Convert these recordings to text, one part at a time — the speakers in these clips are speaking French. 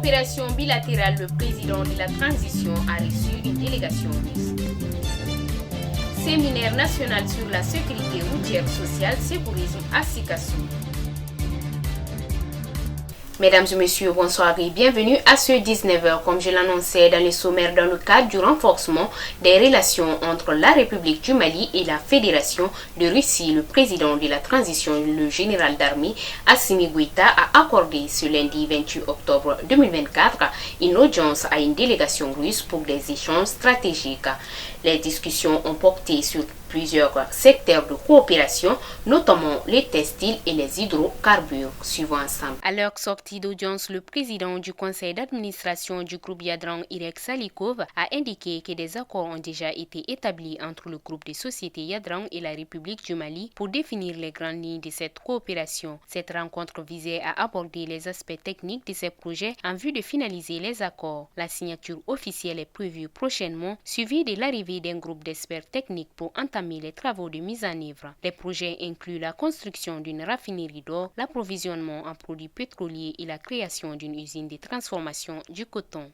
coopération bilatérale, le président de la transition a reçu une délégation russe. Séminaire national sur la sécurité routière, sociale, sécurisme à Sikasso. Mesdames et messieurs, bonsoir et bienvenue à ce 19h. Comme je l'annonçais dans les sommaires, dans le cadre du renforcement des relations entre la République du Mali et la Fédération de Russie, le président de la transition, le général d'armée Assimi Goïta, a accordé ce lundi 28 octobre 2024 une audience à une délégation russe pour des échanges stratégiques. Les discussions ont porté sur plusieurs secteurs de coopération, notamment les textiles et les hydrocarbures. Suivons ensemble. À leur sortie d'audience, le président du conseil d'administration du groupe Yadrang, Irek Salikov, a indiqué que des accords ont déjà été établis entre le groupe des sociétés Yadrang et la République du Mali pour définir les grandes lignes de cette coopération. Cette rencontre visait à aborder les aspects techniques de ces projets en vue de finaliser les accords. La signature officielle est prévue prochainement, suivie de l'arrivée d'un groupe d'experts techniques pour entamer les travaux de mise en œuvre. Les projets incluent la construction d'une raffinerie d'or, l'approvisionnement en produits pétroliers et la création d'une usine de transformation du coton.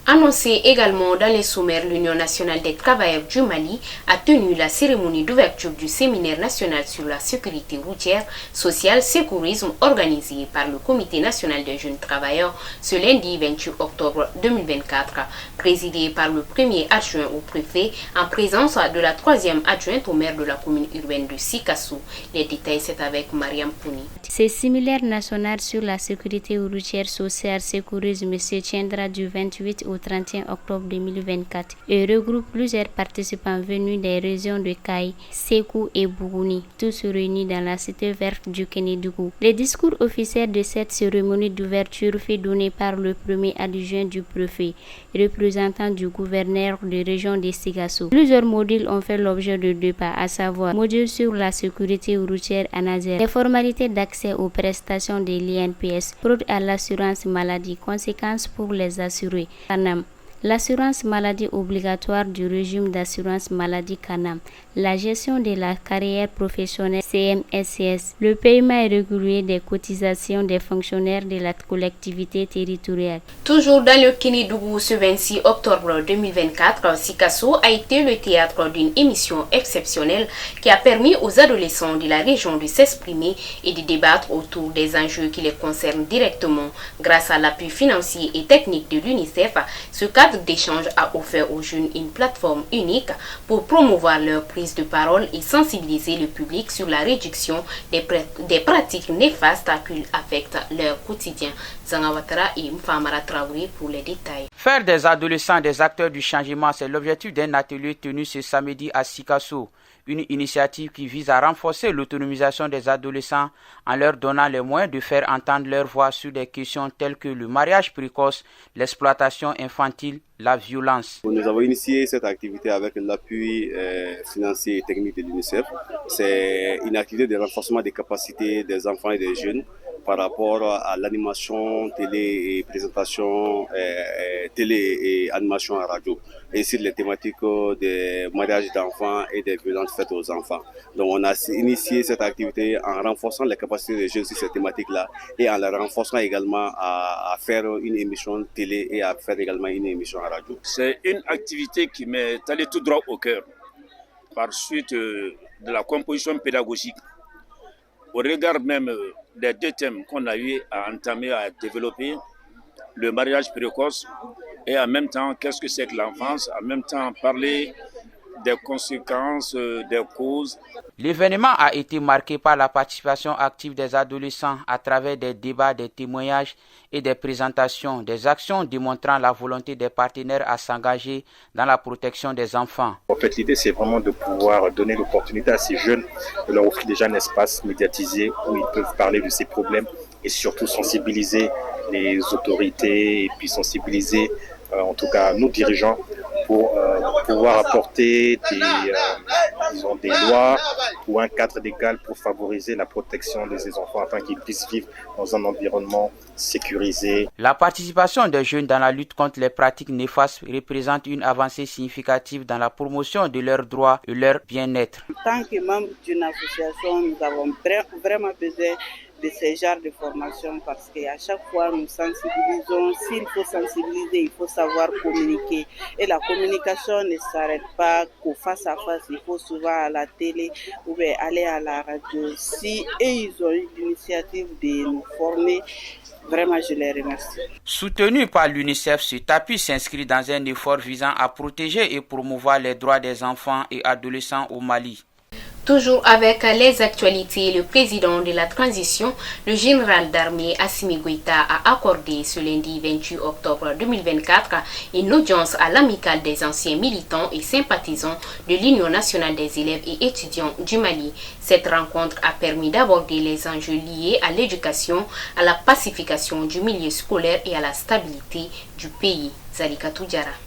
Annoncé également dans les sommaires, l'Union nationale des travailleurs du Mali a tenu la cérémonie d'ouverture du séminaire national sur la sécurité routière, sociale, sécurisme organisé par le Comité national des jeunes travailleurs ce lundi 28 octobre 2024, présidé par le premier adjoint au préfet en présence de la troisième adjointe au maire de la commune urbaine de Sikasso. Les détails, c'est avec Mariam Pouni. Ce séminaire national sur la sécurité routière, sociale, sécurisme se tiendra du 28 au 31 octobre 2024 et regroupe plusieurs participants venus des régions de Kaï, Sékou et Bougouni, tous réunis dans la cité verte du Kénédougou. Le discours officiel de cette cérémonie d'ouverture fut donné par le premier adjoint du préfet, représentant du gouverneur de région de Sikasso. Plusieurs modules ont fait l'objet de débats, à savoir module sur la sécurité routière à Nazer, les formalités d'accès aux prestations de l'INPS, fraude à l'assurance maladie, conséquences pour les assurés, Canam, l'assurance maladie obligatoire du régime d'assurance maladie Canam, la gestion de la carrière professionnelle CMSCS, le paiement régulier des cotisations des fonctionnaires de la collectivité territoriale. Toujours dans le Kénédougou, ce 26 octobre 2024, Sikasso a été le théâtre d'une émission exceptionnelle qui a permis aux adolescents de la région de s'exprimer et de débattre autour des enjeux qui les concernent directement. Grâce à l'appui financier et technique de l'UNICEF, ce cadre d'échange a offert aux jeunes une plateforme unique pour promouvoir leur prise de parole et sensibiliser le public sur la réduction des pratiques néfastes qui affectent leur quotidien. Zangawatara et Mfamara Traoré pour les détails. Faire des adolescents des acteurs du changement, c'est l'objectif d'un atelier tenu ce samedi à Sikasso. Une initiative qui vise à renforcer l'autonomisation des adolescents en leur donnant les moyens de faire entendre leur voix sur des questions telles que le mariage précoce, l'exploitation infantile, la violence. Nous avons initié cette activité avec l'appui financier et technique de l'UNICEF. C'est une activité de renforcement des capacités des enfants et des jeunes par rapport à l'animation télé et présentation télé et animation à radio, et sur les thématiques des mariages d'enfants et des violences faites aux enfants. Donc on a initié cette activité en renforçant les capacités des jeunes sur ces thématiques-là et en les renforçant également à faire une émission télé et à faire également une émission à radio. C'est une activité qui m'est allée tout droit au cœur par suite de la composition pédagogique. Au regard même des deux thèmes qu'on a eu à entamer, à développer, le mariage précoce et en même temps, qu'est-ce que c'est que l'enfance, en même temps parler des conséquences, des causes. L'événement a été marqué par la participation active des adolescents à travers des débats, des témoignages et des présentations, des actions démontrant la volonté des partenaires à s'engager dans la protection des enfants. En fait, l'idée, c'est vraiment de pouvoir donner l'opportunité à ces jeunes de leur offrir déjà un espace médiatisé où ils peuvent parler de ces problèmes et surtout sensibiliser les autorités et puis sensibiliser en tout cas nos dirigeants pour pouvoir apporter des lois ou un cadre légal pour favoriser la protection de ces enfants afin qu'ils puissent vivre dans un environnement sécurisé. La participation des jeunes dans la lutte contre les pratiques néfastes représente une avancée significative dans la promotion de leurs droits et leur bien-être. En tant que membre d'une association, nous avons vraiment besoin de ce genre de formation parce qu'à chaque fois nous sensibilisons. S'il faut sensibiliser, il faut savoir communiquer. Et la communication ne s'arrête pas qu'au face à face, il faut souvent à la télé ou bien aller à la radio. Si ils ont eu l'initiative de nous former, vraiment je les remercie. Soutenu par l'UNICEF, ce tapis s'inscrit dans un effort visant à protéger et promouvoir les droits des enfants et adolescents au Mali. Toujours avec les actualités, le président de la transition, le général d'armée Assimi Goïta, a accordé ce lundi 28 octobre 2024 une audience à l'amicale des anciens militants et sympathisants de l'Union nationale des élèves et étudiants du Mali. Cette rencontre a permis d'aborder les enjeux liés à l'éducation, à la pacification du milieu scolaire et à la stabilité du pays.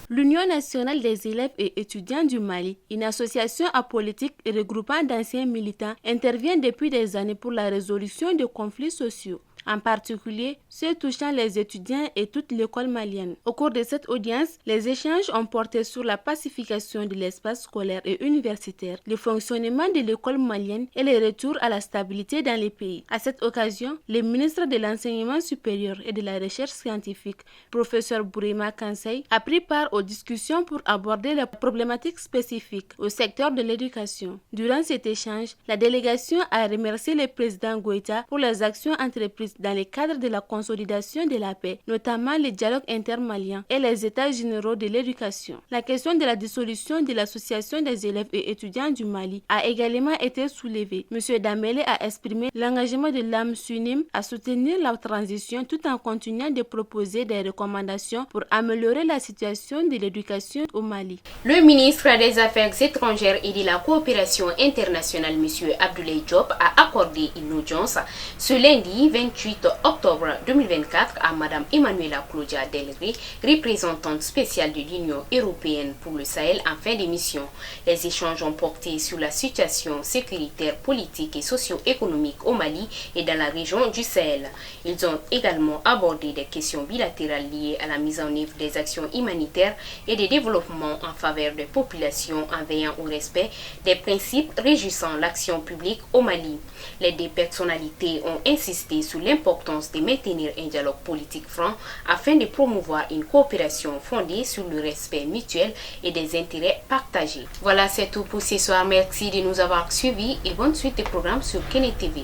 L'Union nationale des élèves et étudiants du Mali, une association apolitique et regroupant d'anciens militants, intervient depuis des années pour la résolution de conflits sociaux, en particulier ceux touchant les étudiants et toute l'école malienne. Au cours de cette audience, les échanges ont porté sur la pacification de l'espace scolaire et universitaire, le fonctionnement de l'école malienne et le retour à la stabilité dans les pays. À cette occasion, le ministre de l'Enseignement supérieur et de la Recherche scientifique, professeur Bourema Kansei, a pris part aux discussions pour aborder les problématiques spécifiques au secteur de l'éducation. Durant cet échange, la délégation a remercié le président Goïta pour les actions entreprises dans le cadre de la consolidation de la paix, notamment le dialogue intermalien et les états généraux de l'éducation. La question de la dissolution de l'association des élèves et étudiants du Mali a également été soulevée. M. Damele a exprimé l'engagement de l'AMSUNIM à soutenir la transition tout en continuant de proposer des recommandations pour améliorer la situation de l'éducation au Mali. Le ministre des Affaires étrangères et de la coopération internationale, M. Abdoulaye Diop, a accordé une audience ce lundi 28 octobre 2024 à Mme Emmanuela Claudia Delrey, représentante spéciale de l'Union européenne pour le Sahel en fin d'émission. Les échanges ont porté sur la situation sécuritaire, politique et socio-économique au Mali et dans la région du Sahel. Ils ont également abordé des questions bilatérales liées à la mise en œuvre des actions humanitaires et des développements en faveur des populations en veillant au respect des principes régissant l'action publique au Mali. Les deux personnalités ont insisté sur l'importance de maintenir un dialogue politique franc afin de promouvoir une coopération fondée sur le respect mutuel et des intérêts partagés. Voilà, c'est tout pour ce soir. Merci de nous avoir suivis et bonne suite des programmes sur Kene TV.